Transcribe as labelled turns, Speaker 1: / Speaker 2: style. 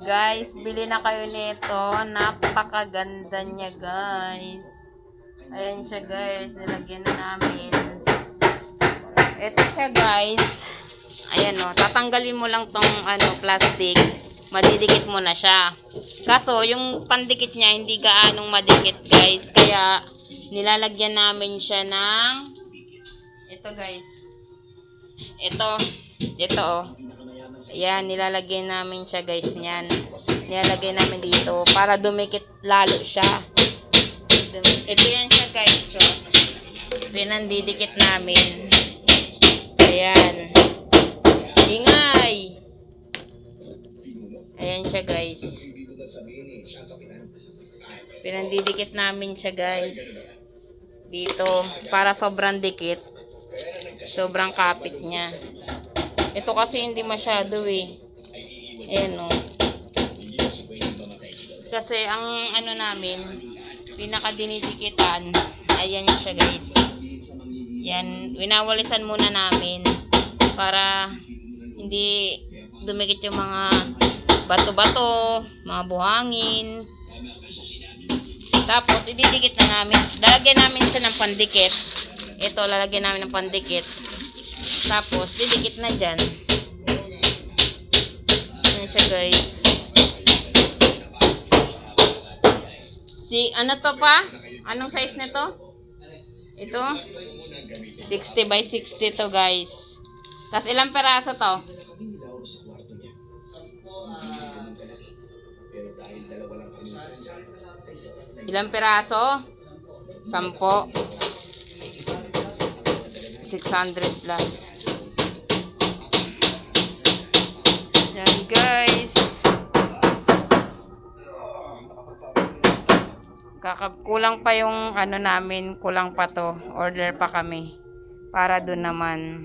Speaker 1: Guys, bili na kayo nito. Napakaganda niya, guys. Ayan siya, guys. Nilagyan na namin. Ito siya, guys. Ayan o. Tatanggalin mo lang tong plastic. Madidikit mo na siya. Kaso, yung pandikit niya, hindi gaanong madikit, guys. Kaya, nilalagyan namin siya ng ito, guys. Ito oh. Ayan, nilalagay namin siya, guys, niyan. Nilalagay namin dito para dumikit lalo siya. Ito yan siya, guys. So, pinandidikit namin. Ayan. Ingay. Ayan siya, guys. Pinandidikit namin siya, guys. Dito. Para sobrang dikit. Sobrang kapit niya. Ito kasi hindi masyado eh. Ayan o. Kasi ang namin, pinakadinidikitan, ayan siya, guys. Yan, winawalisan muna namin para hindi dumikit yung mga bato-bato, mga buhangin. Tapos, ididikit na namin. Lalagyan namin siya ng pandikit. Ito, lalagyan namin ng pandikit. Tapos, didikit na dyan. Ayan siya, guys. Ano to pa? Anong size nito? Ito? 60 by 60 to, guys. Tapos, ilang peraso to? Ilang peraso? 10. 600 plus. Yan, guys. Kulang pa yung namin, kulang pa to. Order pa kami. Para doon naman.